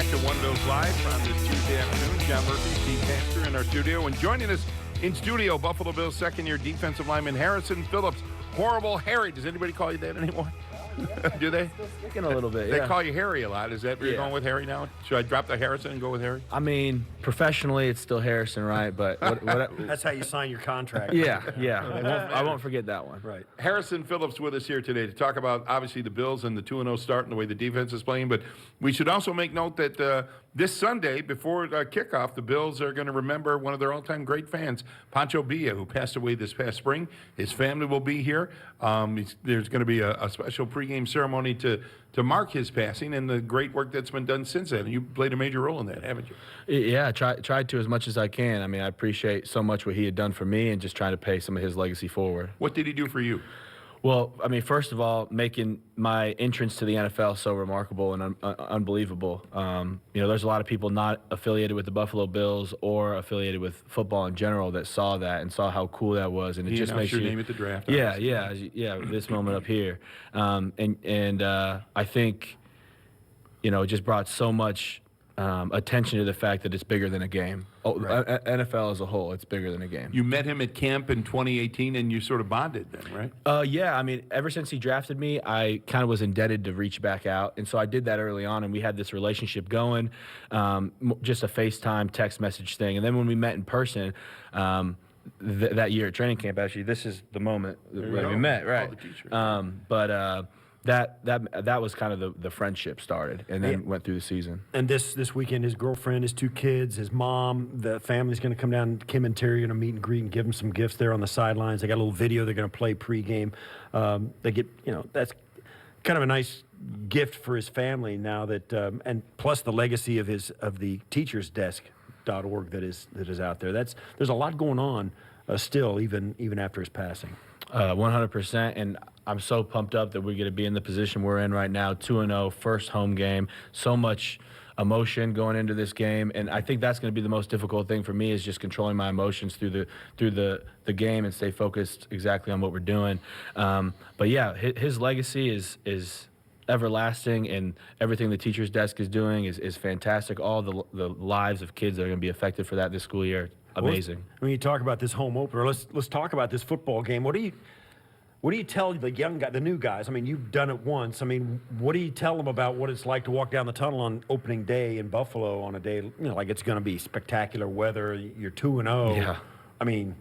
back to One Bills Live on this Tuesday afternoon. John Murphy, Steve Pastor in our studio. And joining us in studio, Buffalo Bills second-year defensive lineman Harrison Phillips. Horrible Harry. Does anybody call you that anymore? Do they? Still sticking a little bit, yeah. They call you Harry a lot. Is that where you're going with Harry now? Should I drop the Harrison and go with Harry? I mean, professionally, it's still Harrison, right? But That's how you sign your contract. Yeah. I won't forget that one. Right. Harrison Phillips with us here today to talk about, obviously, the Bills and the 2-0 start and the way the defense is playing. But we should also make note that this Sunday, before kickoff, the Bills are going to remember one of their all-time great fans, Pancho Billa, who passed away this past spring. His family will be here. There's going to be a special pregame ceremony to mark his passing and the great work that's been done since then. You played a major role in that, haven't you? Yeah, tried to as much as I can. I mean, I appreciate so much what he had done for me and just trying to pay some of his legacy forward. What did he do for you? Well, I mean, first of all, making my entrance to the NFL so remarkable and unbelievable. There's a lot of people not affiliated with the Buffalo Bills or affiliated with football in general that saw that and saw how cool that was, and it just makes your name at the draft. Yeah. This moment up here, I think, it just brought so much attention to the fact that it's bigger than a game. Right. NFL as a whole, it's bigger than a game. You met him at camp in 2018, and you sort of bonded then, right? Yeah. I mean, ever since he drafted me, I kind of was indebted to reach back out, and so I did that early on, and we had this relationship going, just a FaceTime, text message thing. And then when we met in person, that year at training camp, actually, this is the moment when we met, right? That was kind of the friendship started, and then went through the season. And this weekend, his girlfriend, his two kids, his mom, the family's going to come down. Kim and Terry are going to meet and greet and give him some gifts there on the sidelines. They got a little video they're going to play pregame. They get, that's kind of a nice gift for his family now that, and plus the legacy of the teachersdesk.org that is out there. There's a lot going on still, even after his passing. 100%, and I'm so pumped up that we're going to be in the position we're in right now, 2-0, first home game. So much emotion going into this game, and I think that's going to be the most difficult thing for me is just controlling my emotions through the game and stay focused exactly on what we're doing. But yeah, his legacy is everlasting, and everything the teacher's desk is doing is fantastic. All the lives of kids that are going to be affected for that this school year. Amazing. When you talk about this home opener, let's talk about this football game. What do you tell the young guy, the new guys? I mean, you've done it once. I mean, what do you tell them about what it's like to walk down the tunnel on opening day in Buffalo on a day, like it's going to be spectacular weather, you're 2-0. Yeah. I mean,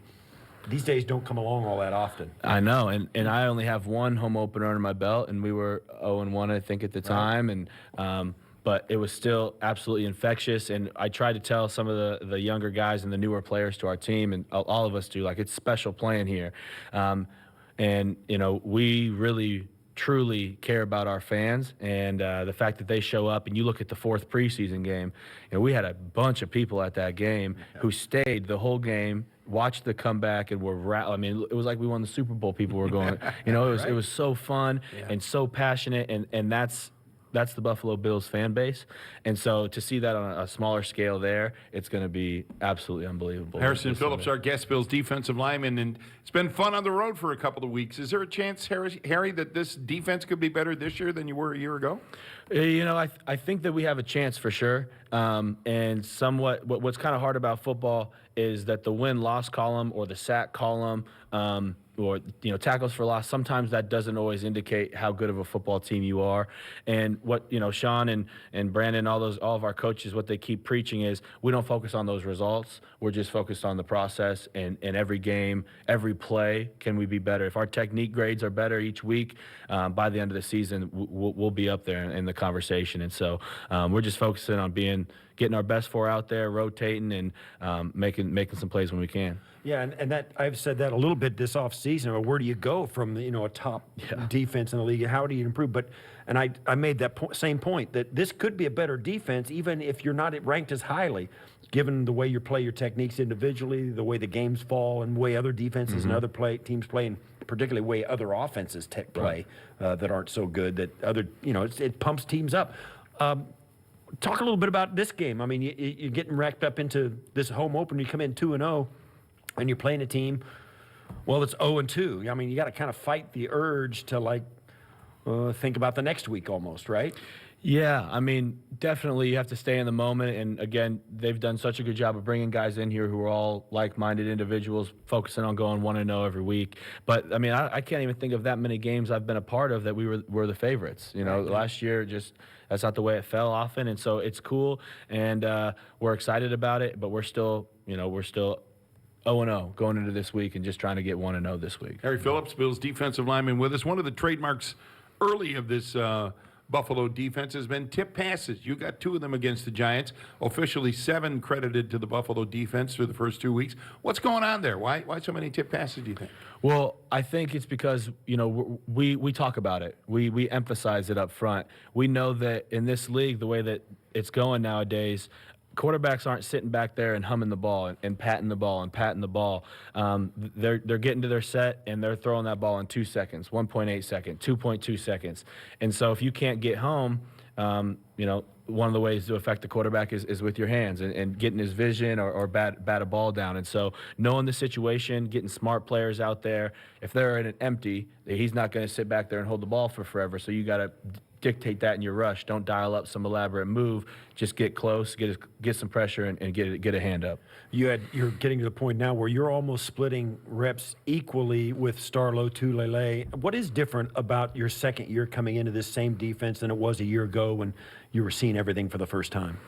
these days don't come along all that often. I know, and I only have one home opener under my belt, and we were 0-1, I think, at the time, and but it was still absolutely infectious, and I tried to tell some of the younger guys and the newer players to our team, and all of us do, like, it's special playing here. And, we really, truly care about our fans, and the fact that they show up, and you look at the fourth preseason game, we had a bunch of people at that game who stayed the whole game, watched the comeback, and were I mean, it was like we won the Super Bowl. People were going, it was so fun and so passionate, and that's the Buffalo Bills fan base. And so to see that on a smaller scale there, it's going to be absolutely unbelievable. Harrison Phillips, our guest Bills defensive lineman, and it's been fun on the road for a couple of weeks. Is there a chance, Harry, that this defense could be better this year than you were a year ago? I think that we have a chance for sure. And somewhat, what's kind of hard about football is that the win-loss column or the sack column, or tackles for loss, sometimes that doesn't always indicate how good of a football team you are. And what Sean and Brandon, all of our coaches, what they keep preaching is we don't focus on those results. We're just focused on the process, and every game, every play, can we be better? If our technique grades are better each week, by the end of the season, we'll be up there in the conversation. And so we're just focusing on getting our best four out there, rotating, and making some plays when we can. Yeah, and that I've said that a little bit this offseason. Where do you go from a top defense in the league? How do you improve? And I made that same point that this could be a better defense even if you're not ranked as highly, given the way you play your techniques individually, the way the games fall, and the way other defenses and other teams play, and particularly the way other offenses play that aren't so good. That other it pumps teams up. Talk a little bit about this game. I mean, you're getting racked up into this home opener. You come in 2-0. And you're playing a team, well, it's 0-2. I mean, you got to kind of fight the urge to, think about the next week almost, right? Yeah, I mean, definitely you have to stay in the moment. And again, they've done such a good job of bringing guys in here who are all like-minded individuals, focusing on going 1-0 every week. But I mean, I can't even think of that many games I've been a part of that we were the favorites. You know, last year just that's not the way it fell often, and so it's cool, and we're excited about it. But we're still 0-0 going into this week and just trying to get 1-0 this week. Harry Phillips, Bills defensive lineman, with us. One of the trademarks early of this Buffalo defense has been tip passes. You got 2 of them against the Giants. Officially 7 credited to the Buffalo defense through the first 2 weeks. What's going on there? Why so many tip passes, do you think? Well, I think it's because, you know, we talk about it. We emphasize it up front. We know that in this league, the way that it's going nowadays, quarterbacks aren't sitting back there and humming the ball and patting the ball and patting the ball. They're getting to their set and they're throwing that ball in 2 seconds, 1.8 seconds, 2.2 seconds. And so if you can't get home, you know, one of the ways to affect the quarterback is with your hands and getting his vision or bat a ball down. And so knowing the situation, getting smart players out there, if they're in an empty, he's not going to sit back there and hold the ball for forever. So you got to dictate that in your rush. Don't dial up some elaborate move. Just get close, get some pressure, and get a hand up. You're getting to the point now where you're almost splitting reps equally with Starlo, Tulele. What is different about your second year coming into this same defense than it was a year ago when you were seeing everything for the first time?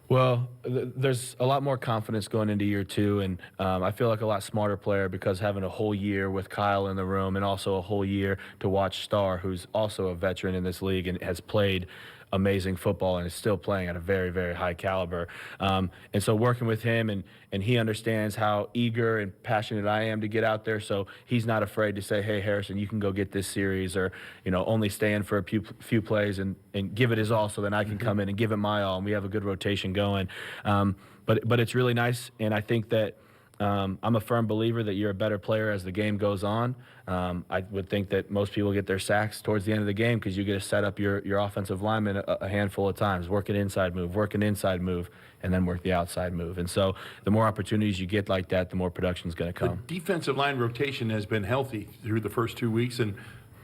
Well, there's a lot more confidence going into year 2, and I feel like a lot smarter player because having a whole year with Kyle in the room and also a whole year to watch Star, who's also a veteran in this league and has played amazing football and is still playing at a very, very high caliber. And so working with him, and he understands how eager and passionate I am to get out there, so he's not afraid to say, hey, Harrison, you can go get this series, or, you know, only stay in for a few plays and give it his all so then I can come in and give it my all, and we have a good rotation going. But it's really nice, and I think that I'm a firm believer that you're a better player as the game goes on. I would think that most people get their sacks towards the end of the game because you get to set up your offensive lineman a handful of times, work an inside move, and then work the outside move. And so the more opportunities you get like that, the more production is going to come. The defensive line rotation has been healthy through the first 2 weeks, and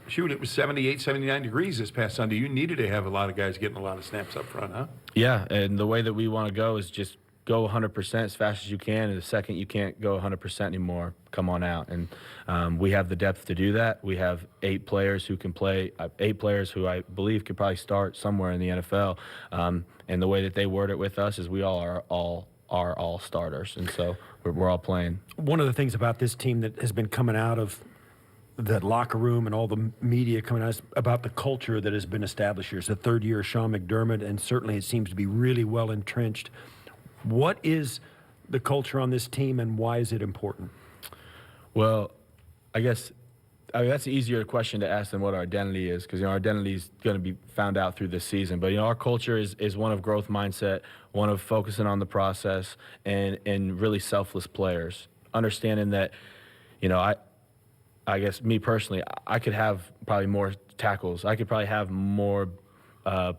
shoot, it was 78, 79 degrees this past Sunday. You needed to have a lot of guys getting a lot of snaps up front, huh? Yeah, and the way that we want to go is just go 100% as fast as you can, and the second you can't go 100% anymore, come on out. And we have the depth to do that. We have 8 players who can play, 8 players who I believe could probably start somewhere in the NFL. And the way that they word it with us is we are all starters, and so we're all playing. One of the things about this team that has been coming out of that locker room and all the media coming out about the culture that has been established here. It's the 3rd year of Sean McDermott, and certainly it seems to be really well entrenched. What is the culture on this team, and why is it important? Well, I guess that's an easier question to ask than what our identity is, because, you know, our identity is going to be found out through this season. But, you know, our culture is one of growth mindset, one of focusing on the process, and really selfless players. Understanding that, you know, I guess me personally, I could have probably more tackles. I could probably have more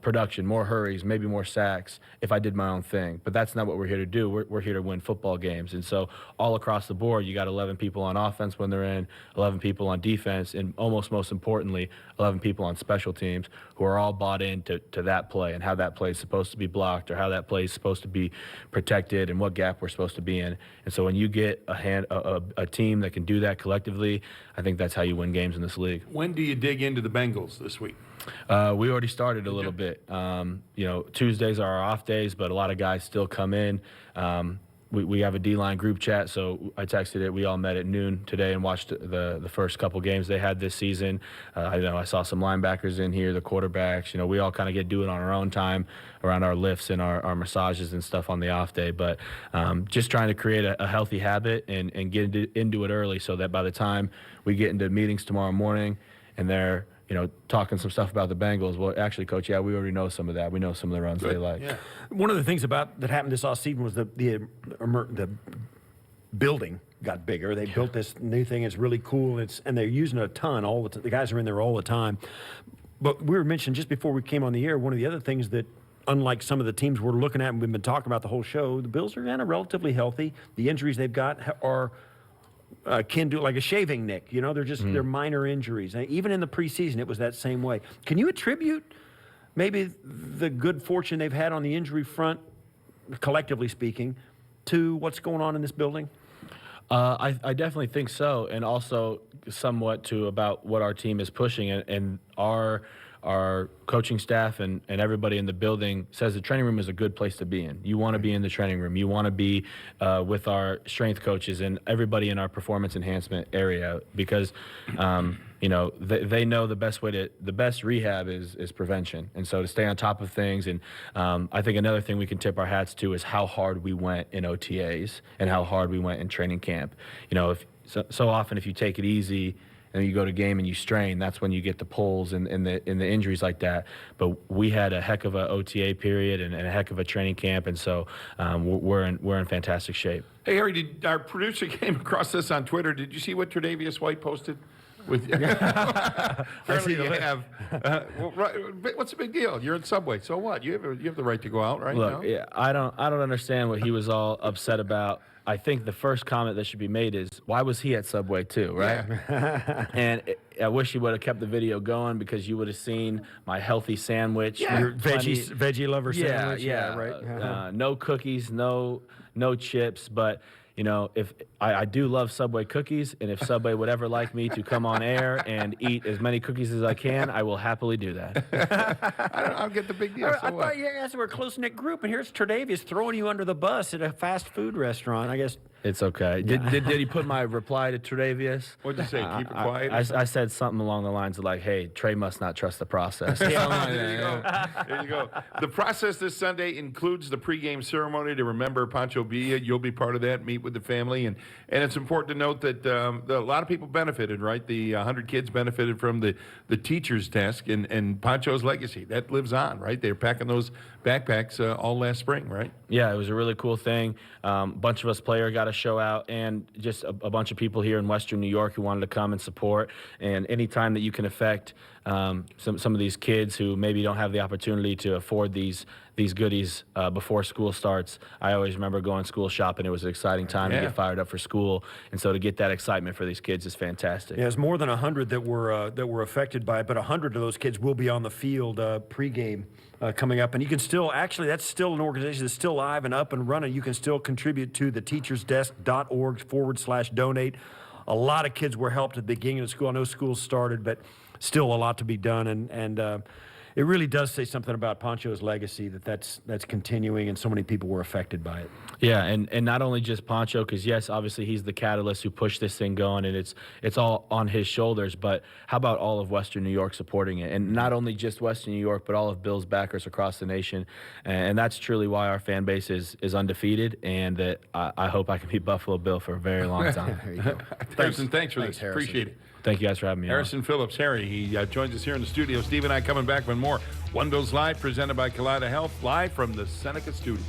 production, more hurries, maybe more sacks if I did my own thing. But that's not what we're here to do. We're here to win football games. And so all across the board, you got 11 people on offense when they're in, 11 people on defense, and almost most importantly, 11 people on special teams who are all bought into that play and how that play is supposed to be blocked, or how that play is supposed to be protected, and what gap we're supposed to be in. And so when you get a team that can do that collectively, I think that's how you win games in this league. When do you dig into the Bengals this week? We already started a little bit. You know, Tuesdays are our off days, but a lot of guys still come in. We have a D-line group chat, so I texted it. We all met at noon today and watched the first couple games they had this season. I saw some linebackers in here, the quarterbacks. You know, we all kind of get do it on our own time around our lifts and our massages and stuff on the off day. But just trying to create a healthy habit and get into it early so that by the time we get into meetings tomorrow morning and they're, you know, talking some stuff about the Bengals. Well, actually, Coach, yeah, we already know some of that. We know some of the runs they like. Yeah. One of the things that happened this offseason was the building got bigger. They built this new thing. It's really cool. And they're using it a ton. The guys are in there all the time. But we were mentioning just before we came on the air, one of the other things that, unlike some of the teams we're looking at and we've been talking about the whole show, the Bills are kind of relatively healthy. The injuries they've got are can do like a shaving nick, you know, they're minor injuries. And even in the preseason, it was that same way. Can you attribute maybe the good fortune they've had on the injury front, collectively speaking, to what's going on in this building? I definitely think so, and also somewhat to about what our team is pushing, and our coaching staff and everybody in the building says the training room is a good place to be in. You want to be in the training room. You want to be with our strength coaches and everybody in our performance enhancement area because, they know the best rehab is prevention. And so to stay on top of things. And I think another thing we can tip our hats to is how hard we went in OTAs and how hard we went in training camp. So often if you take it easy, and you go to game and you strain, that's when you get the pulls and the injuries like that. But we had a heck of a OTA period and a heck of a training camp, and so we're in fantastic shape. Hey, Harry, our producer came across this on Twitter. Did you see what Tre'Davious White posted? Apparently you have. What's the big deal? You're in Subway, so what? You have the right to go out, right? Look, yeah, I don't understand what he was all upset about. I think the first comment that should be made is, why was he at Subway too, right? Yeah. And I wish he would have kept the video going because you would have seen my healthy sandwich. Yeah. Your veggie lover sandwich. Yeah, right. No cookies, no chips, but if I do love Subway cookies, and if Subway would ever like me to come on air and eat as many cookies as I can, I will happily do that. I'll get the big deal. I thought you guys were a close-knit group, and here's Tre'Davious throwing you under the bus at a fast food restaurant. I guess it's okay. Did he put my reply to Tre'Davious? What'd you say? Keep it quiet? I said something along the lines of like, "Hey, Trey must not trust the process." There you go. There you go. The process this Sunday includes the pregame ceremony to remember Pancho Billa. You'll be part of that. Meet with the family, and it's important to note that a lot of people benefited, right? The 100 kids benefited from the teacher's desk and Panchos Legacy. That lives on, right? They're packing those backpacks all last spring, right? Yeah, it was a really cool thing. Bunch of us players got to show out, and just a bunch of people here in Western New York who wanted to come and support. And anytime that you can affect some of these kids who maybe don't have the opportunity to afford these goodies before school starts, I always remember going school shopping. It was an exciting time to get fired up for school, and so to get that excitement for these kids is fantastic. Yeah, there's more than 100 that were affected by it, but 100 of those kids will be on the field pregame coming up, and you can still that's still an organization that's still live and up and running. You can still contribute to the teachersdesk.org/donate. A lot of kids were helped at the beginning of school. I know school started, but still a lot to be done, and it really does say something about Pancho's legacy that's continuing, and so many people were affected by it. Yeah, and not only just Pancho, because yes, obviously he's the catalyst who pushed this thing going, and it's all on his shoulders. But how about all of Western New York supporting it, and not only just Western New York, but all of Bill's backers across the nation, and that's truly why our fan base is undefeated, and that I hope I can beat Buffalo Bill for a very long time. There you go. Harrison, thanks for this. Harrison. Appreciate it. Thank you guys for having me. Harrison Phillips, Harry, he joins us here in the studio. Steve and I coming back with more One Bills Live, presented by Kaleida Health, live from the Seneca studio.